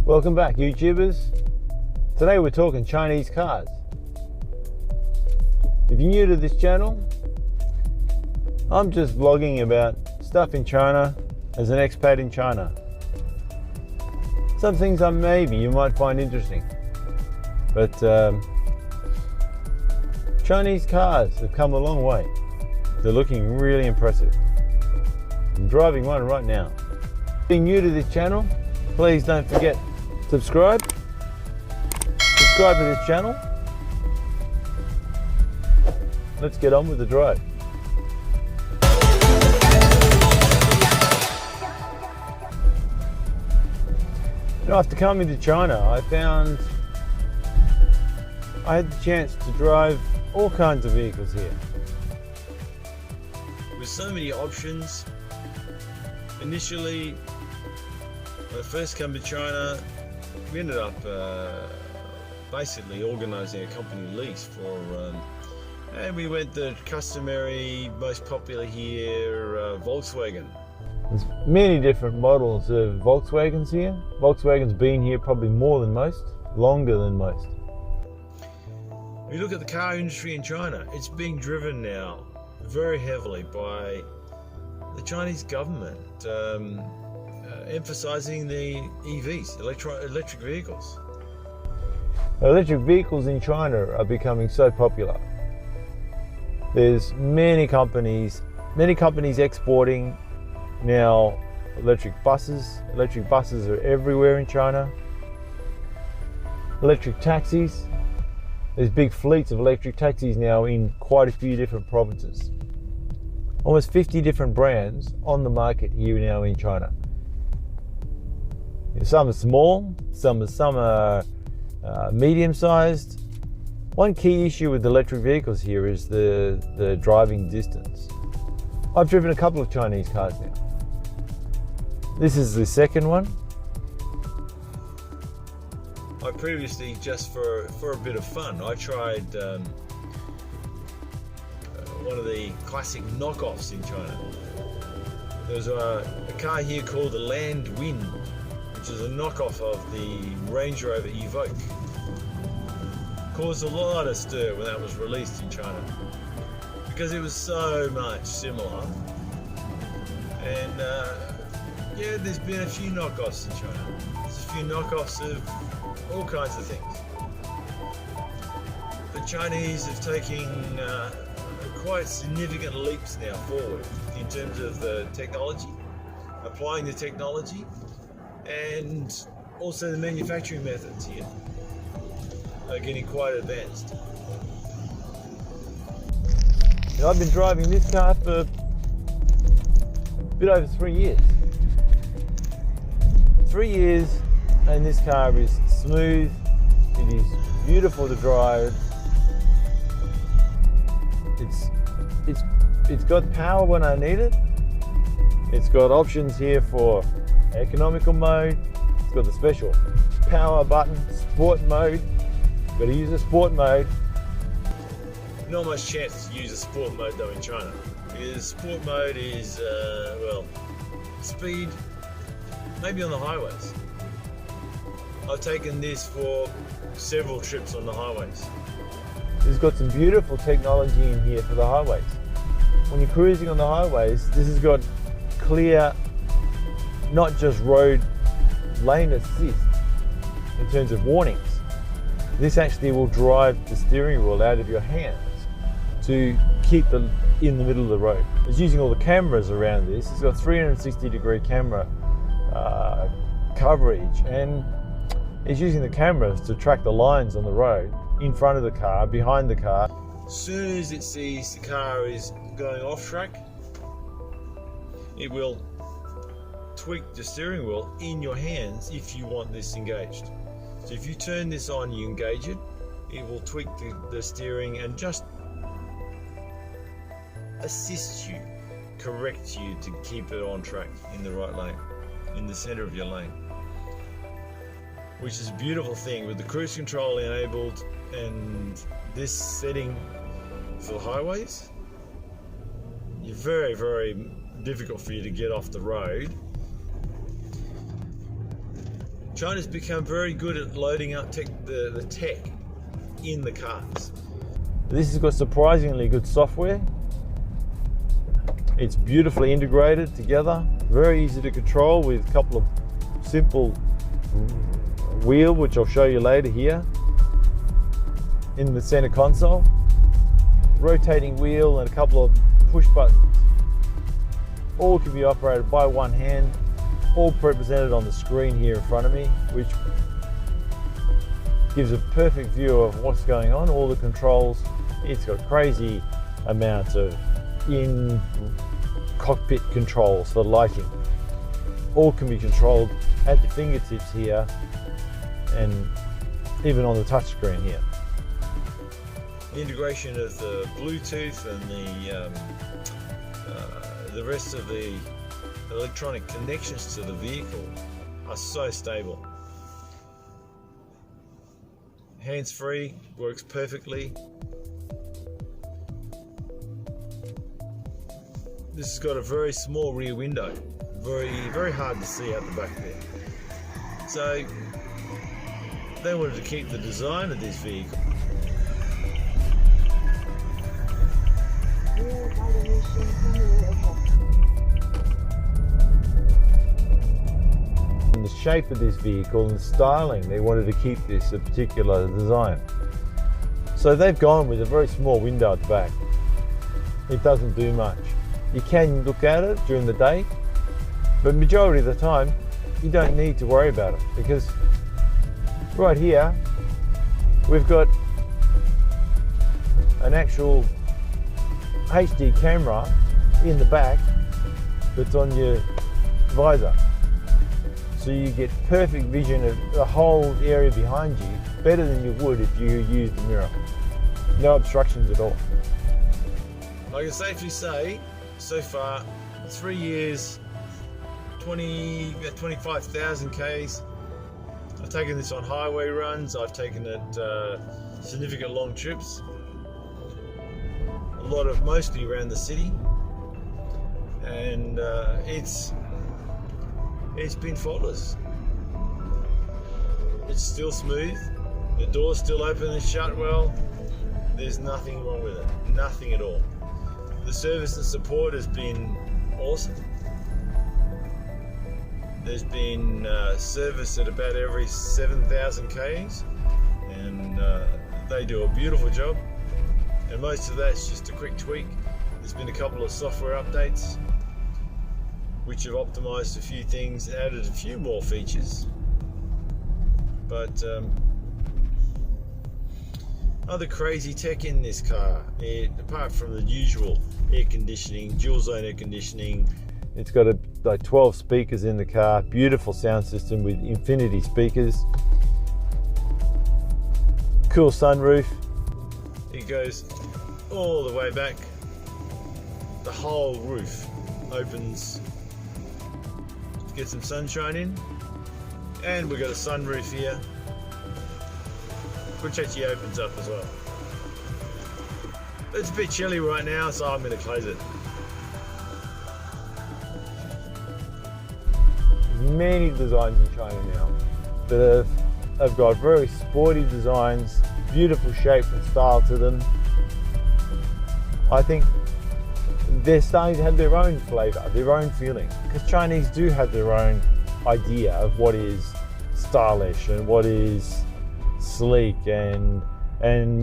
Welcome back, YouTubers. Today we're talking Chinese cars. If you're new to this channel, I'm just vlogging about stuff in China as an expat in China. Some things maybe you might find interesting, but Chinese cars have come a long way. They're looking really impressive. I'm driving one right now. Being new to this channel, please don't forget subscribe to this channel. Let's get on with the drive. You know, after coming to China, I had the chance to drive all kinds of vehicles here. With so many options, initially when I first came to China, we ended up basically organising a company lease for, and we went the customary, most popular here, Volkswagen. There's many different models of Volkswagens here. Volkswagen's been here probably more than most, longer than most. When you look at the car industry in China, it's being driven now very heavily by the Chinese government, emphasizing the EVs, electric vehicles. Electric vehicles in China are becoming so popular. There's many companies exporting now electric buses. Electric buses are everywhere in China. Electric taxis. There's big fleets of electric taxis now in quite a few different provinces. Almost 50 different brands on the market here now in China. Some are small, some are medium-sized. One key issue with electric vehicles here is the driving distance. I've driven a couple of Chinese cars now. This is the second one. I previously, just for a bit of fun, I tried one of the classic knockoffs in China. There's a car here called the Land Wind, which is a knockoff of the Range Rover Evoque. Caused a lot of stir when that was released in China, because it was so much similar. And yeah, there's been a few knockoffs in China. There's a few knockoffs of all kinds of things. The Chinese have taken quite significant leaps now forward in terms of the technology, applying the technology, and also the manufacturing methods here are getting quite advanced. Now, I've been driving this car for a bit over 3 years. 3 years, and this car is smooth, it is beautiful to drive. It's got power when I need it. It's got options here for economical mode. It's got the special power button, sport mode. Got to use a sport mode. Not much chance to use a sport mode though in China, because sport mode is well, speed, maybe on the highways. I've taken this for several trips on the highways. It's got some beautiful technology in here for the highways. When you're cruising on the highways, this has got clear, not just road lane assist in terms of warnings. This actually will drive the steering wheel out of your hands to keep it in the middle of the road. It's using all the cameras around this. It's got 360-degree camera coverage, and it's using the cameras to track the lines on the road, in front of the car, behind the car. As soon as it sees the car is going off track, it will tweak the steering wheel in your hands if you want this engaged. So if you turn this on, you engage it, it will tweak the steering and just assist you, correct you to keep it on track in the right lane, in the center of your lane. Which is a beautiful thing with the cruise control enabled and this setting for the highways. You're very, very difficult for you to get off the road China's become very good at loading up the tech in the cars. This has got surprisingly good software. It's beautifully integrated together, very easy to control with a couple of simple wheel, which I'll show you later here, in the center console. Rotating wheel and a couple of push buttons. All can be operated by one hand, all represented on the screen here in front of me, which gives a perfect view of what's going on, all the controls. It's got crazy amounts of in-cockpit controls for lighting. All can be controlled at the fingertips here and even on the touch screen here. The integration of the Bluetooth and the rest of the electronic connections to the vehicle are so stable. Hands-free, works perfectly. This has got a very small rear window, very hard to see out the back there. So they wanted to keep the design of this vehicle. And the shape of this vehicle and styling, they wanted to keep this a particular design. So they've gone with a very small window at the back. It doesn't do much. You can look at it during the day, but majority of the time you don't need to worry about it, because right here we've got an actual HD camera in the back that's on your visor, so you get perfect vision of the whole area behind you, better than you would if you used a mirror. No obstructions at all. I can safely say, so far, 3 years, 25,000 Ks. I've taken this on highway runs, I've taken it significant long trips, mostly around the city, and it's been faultless. It's still smooth, the door's still open and shut well, there's nothing wrong with it, nothing at all. The service and support has been awesome. There's been service at about every 7,000 Ks, and they do a beautiful job. And most of that's just a quick tweak. There's been a couple of software updates which have optimized a few things, added a few more features. But other crazy tech in this car, apart from the usual air conditioning, dual zone air conditioning. It's got like 12 speakers in the car, beautiful sound system with infinity speakers. Cool sunroof. It goes all the way back. The whole roof opens to get some sunshine in. And we've got a sunroof here, which actually opens up as well. It's a bit chilly right now, so I'm going to close it. Many designs in China now that have got very sporty designs, beautiful shape and style to them. I think they're starting to have their own flavour, their own feeling, because Chinese do have their own idea of what is stylish and what is sleek and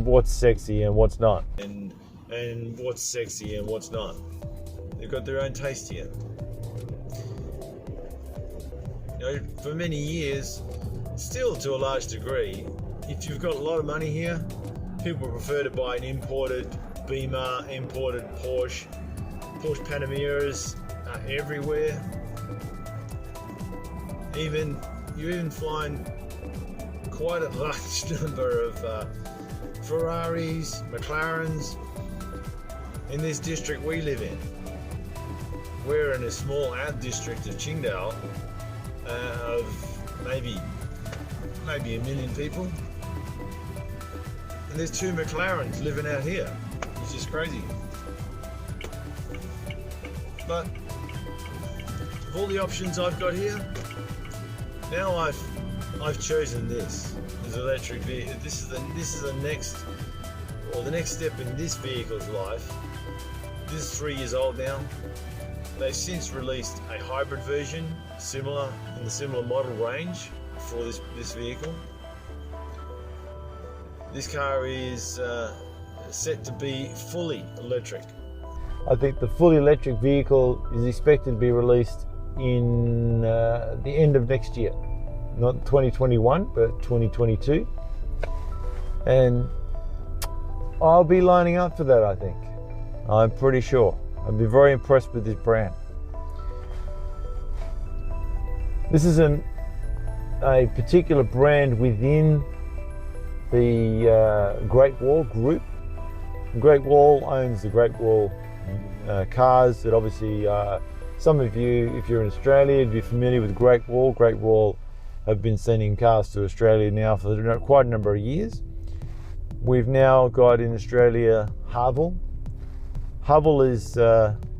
what's sexy and what's not, and what's sexy and what's not. They've got their own taste here. You know, for many years, still to a large degree, if you've got a lot of money here, people prefer to buy an imported Beamer, imported Porsche Panameras are everywhere. You even find quite a large number of Ferraris, McLarens in this district we live in. We're in a small out-district of Qingdao of maybe 1 million people, and there's 2 McLarens living out here, which is crazy. But of all the options I've got here, now I've I've chosen this as electric vehicle. This is the next step in this vehicle's life. This is 3 years old now. They've since released a hybrid version, in the similar model range for this vehicle. This car is set to be fully electric. I think the fully electric vehicle is expected to be released in the end of next year. Not 2021, but 2022. And I'll be lining up for that, I think. I'm pretty sure. I'll be very impressed with this brand. This is a particular brand within the Great Wall Group. Great Wall owns the Great Wall cars that obviously some of you, if you're in Australia, you'd be familiar with Great Wall. Great Wall have been sending cars to Australia now for quite a number of years. We've now got in Australia Haval. Haval is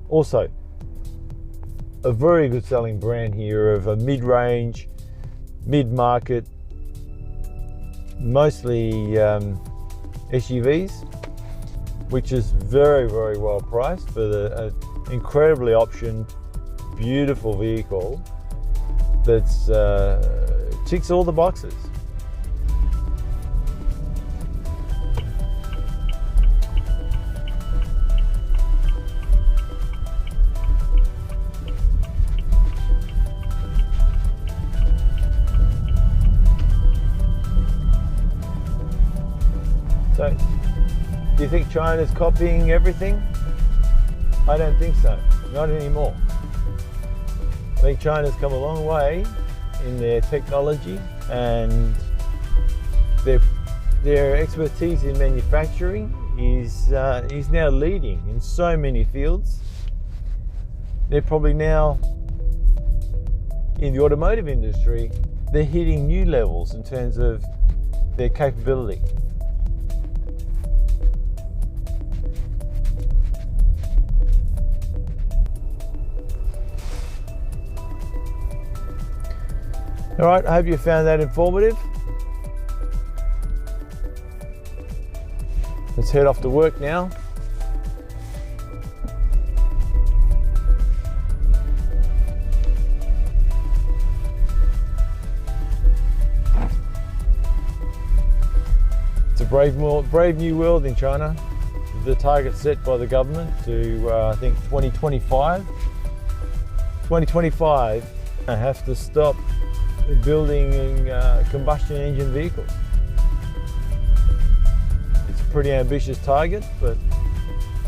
also a very good selling brand here of a mid-range, mid-market, mostly SUVs, which is very, very well priced for the incredibly optioned, beautiful vehicle that's ticks all the boxes. So, do you think China's copying everything? I don't think so, not anymore. I think China's come a long way in their technology and their expertise in manufacturing is now leading in so many fields. They're probably now, in the automotive industry, they're hitting new levels in terms of their capability. All right, I hope you found that informative. Let's head off to work now. It's a brave new world in China. The target set by the government to, I think, 2025. 2025, I have to stop building combustion engine vehicles. It's a pretty ambitious target, but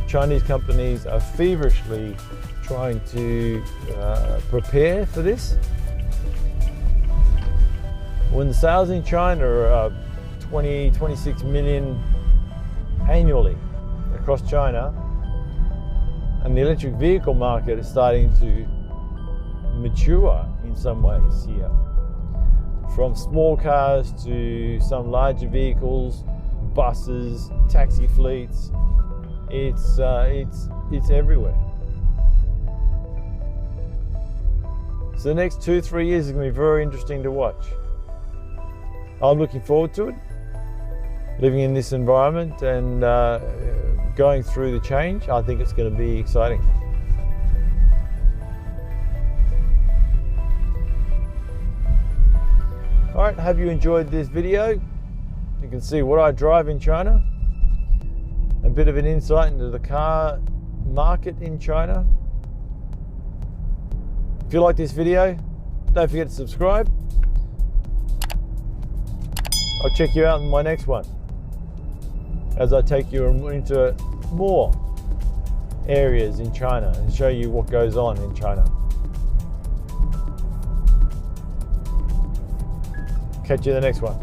Chinese companies are feverishly trying to prepare for this. When the sales in China are 26 million annually across China, and the electric vehicle market is starting to mature in some ways here. From small cars to some larger vehicles, buses, taxi fleets, it's everywhere. So the next 2-3 years is going to be very interesting to watch. I'm looking forward to it, living in this environment and going through the change. I think it's going to be exciting. Alright, hope you enjoyed this video. You can see what I drive in China, a bit of an insight into the car market in China. If you like this video, don't forget to subscribe. I'll check you out in my next one as I take you into more areas in China and show you what goes on in China. Catch you in the next one.